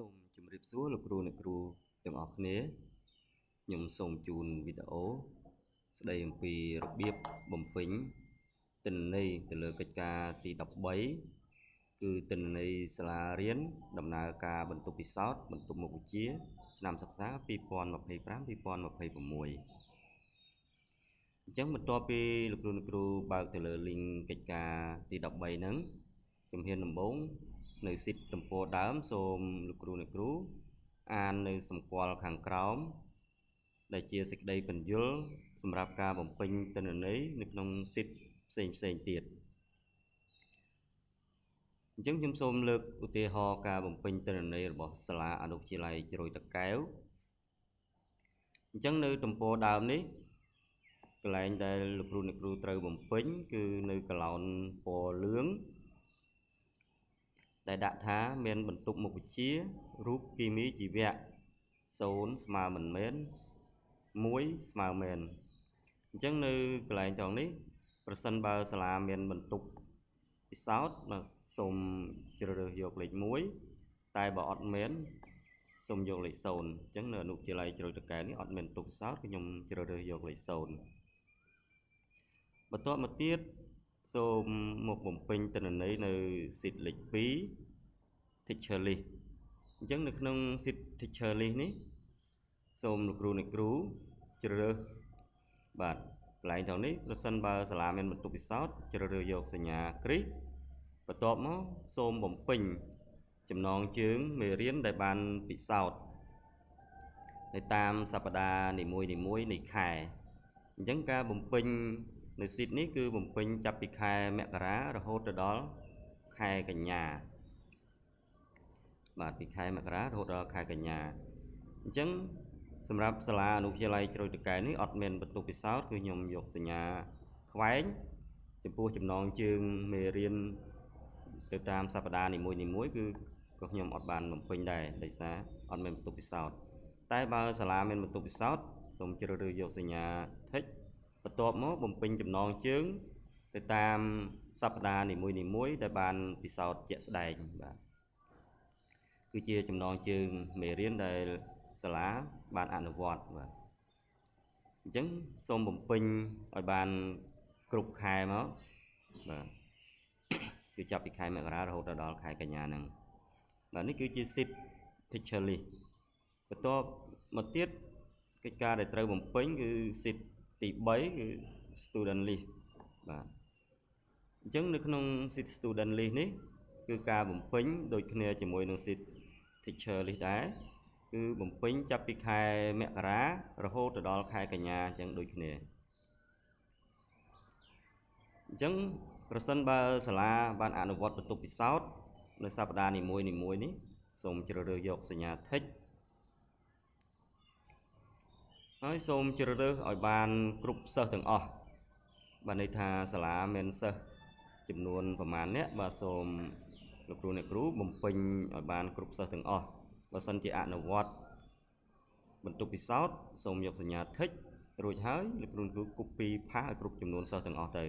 សូមជម្រាបសួរលោកគ្រូអ្នកគ្រូទាំងអស់គ្នាខ្ញុំសូមជូនវីដេអូស្ដីអំពីរបៀបបំពេញទិន្នន័យទៅលើកិច្ចការទី13គឺទិន្នន័យសាលារៀនដំណើរការបន្ទប់ពិសោធន៍បន្ទប់មុខវិជ្ជាឆ្នាំសិក្សា2025-2026អញ្ចឹងបន្ទាប់ពីលោកគ្រូអ្នកគ្រូបើកទៅលើ link កិច្ចការទី13ហ្នឹងជំហានដំបូងនៅស៊ីតទំព័រដើមសូមលោកគ្រូអ្នកគ្រូអាននៅសម្គាល់ខាងក្រោមដែលជាសេចក្តីពន្យល់សម្រាប់ការបំពេញទិន្នន័យនៅក្នុងស៊ីតផ្សេងទៀតអញ្ចឹងខ្ញុំសូមលើកឧទាហរណ៍ការបំពេញទិន្នន័យរបស់សាលាអនុវិទ្យាល័យជ្រោយតាកែវអញ្ចឹងនៅទំព័រដើមនេះកន្លែងដែលលោកគ្រូអ្នកគ្រូត្រូវបំពេញគឺនៅកន្លោនពណ៌លឿងដែលដាក់ថាមានបន្ទប់មុខវិជ្ជារូបគីមីជីវៈ0ស្មើមិនមែន1ស្មើមែនអញ្ចឹងនៅកន្លែងត្រង់នេះប្រសិនបើសាលាមានបន្ទប់ពិសោធន៍សូមជ្រើសរើសយកលេខ1តែបើអត់មានសូមយកលេខ0អញ្ចឹងនៅអនុវិទ្យាល័យជ្រោយតាកែវនេះអត់មានបន្ទប់ពិសោធន៍គឺខ្ញុំជ្រើសរើសយកលេខ0បន្ទាប់មកទៀតសូមមកបំពេញទិន្នន័យនៅស៊ីតលេខ2 teacher list អញ្ចឹងនៅក្នុងស៊ីត teacher list នេះសូមលោកគ្រូអ្នកគ្រូជ្រើសរើសបាទកន្លែងត្រង់នេះប្រសិនបើសាលាមានបន្ទប់ពិសោធន៍ជ្រើសរើសយកសញ្ញាគ្រីសបន្ទាប់មកសូមបំពេញចំណងជើងមេរៀនដែលបានពិសោធន៍នៅតាមសប្តាហ៍នីមួយៗនៃខែអញ្ចឹងការបំពេញនៅស៊ីតនេះគឺបំពេញចាប់ពីខែមករារហូតទៅដល់ខែកញ្ញាបាទពីខែមករារហូតដល់ខែកញ្ញាអញ្ចឹងសម្រាប់សាលាអនុវិទ្យាល័យជ្រោយតាកែវនេះអត់មានបន្ទប់ពិសោធន៍គឺខ្ញុំយកសញ្ញាខ្វែងចំពោះចំណងជើងមេរៀនទៅតាមសប្តាហ៍នីមួយៗគឺក៏ខ្ញុំអត់បានបំពេញដែរដោយសារអត់មានបន្ទប់ពិសោធន៍តែបើសាលាមានបន្ទប់ពិសោធន៍សូមជ្រើសរើសយកសញ្ញា tick បន្ទាប់មកបំពេញចំណងជើងទៅតាមសប្តាហ៍នីមួយៗដែលបានពិសោធន៍ជាក់ស្ដែងបាទគឺជាចំណងជើងមេរៀនដែលសាលាបានអនុវត្តបាទអញ្ចឹងសូមបំពេញឲ្យបានគ្រប់ខែមកបាទគឺចាប់ពីខែមករារហូតដល់ខែកញ្ញាហ្នឹងបាទនេះគឺជា sheet teacher list បន្ទាប់មកទៀតកិច្ចការដែលត្រូវបំពេញគឺ sheet ទី3គឺ student list បាទអញ្ចឹងនៅក្នុង sheet student list នេះគឺការបំពេញដូចគ្នាជាមួយនឹង sheet teacher list ដែរគឺបំពេញចាប់ពីខែមករារហូតដល់ខែកញ្ញាអញ្ចឹងដូចគ្នាអញ្ចឹងប្រសិនបើសាលាបានអនុវត្តបន្ទប់ពិសោធន៍នៅសប្តាហ៍នីមួយៗនេះសូមជ្រើសរើសយកសញ្ញា tick ហើយសូមជ្រើសរើសឲ្យបានគ្រប់សិស្សទាំងអស់បានន័យថាសាលាមានសិស្សចំនួនប្រមាណអ្នកបាទសូមលោកគ្រូអ្នកគ្រូបំពេញឲ្យបានគ្រប់សិស្សទាំងអស់បើសិនជាអនុវត្តបន្ទប់ពិសោធន៍សូមយកសញ្ញា tick រួចហើយលោកគ្រូអ្នកគ្រូ copy ផាសឲ្យគ្រប់ចំនួនសិស្សទាំងអស់ទៅ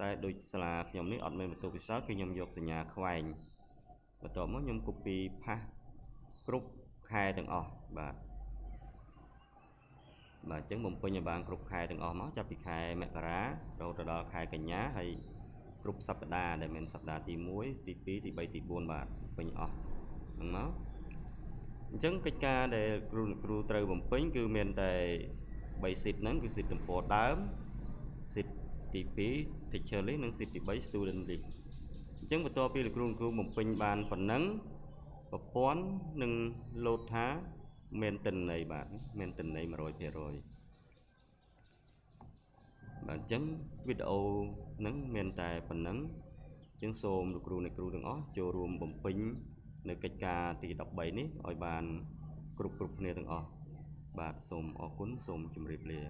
តែដូចសាលាខ្ញុំនេះអត់មានបន្ទប់ពិសោធន៍គឺខ្ញុំយកសញ្ញាខ្វែងបន្ទាប់មកខ្ញុំ copy ផាសគ្រប់ខែទាំងអស់បាទអញ្ចឹងបំពេញឲ្យបានគ្រប់ខែទាំងអស់មកចាប់ពីខែមករារហូតដល់ខែកញ្ញាហើយគ្រប់សប្តាហ៍ដែលមានសប្តាហ៍ទី1ទី2ទី3ទី4បាទពេញអស់ហ្នឹងមកអញ្ចឹងកិច្ចការដែលគ្រូត្រូវបំពេញគឺមានតែ3 sheet ហ្នឹងគឺ sheet ទំព័រដើម sheet ទី2 teacher list និង sheet ទី3 student list អញ្ចឹងបន្ទាប់ពីលោកគ្រូបំពេញបានប៉ុណ្ណឹងប្រព័ន្ធនឹងលោតថាមានទិន្នន័យបាទមានទិន្នន័យ 100% បាទអញ្ចឹងវីដេអូហ្នឹងមានតែប៉ុណ្ណឹងអញ្ចឹងសូមលោកគ្រូអ្នកគ្រូទាំងអស់ចូលរួមបំពេញនៅកិច្ចការទី13នេះឲ្យបានគ្រប់គ្នាទាំងអស់បាទសូមអរគុណសូមជម្រាបលា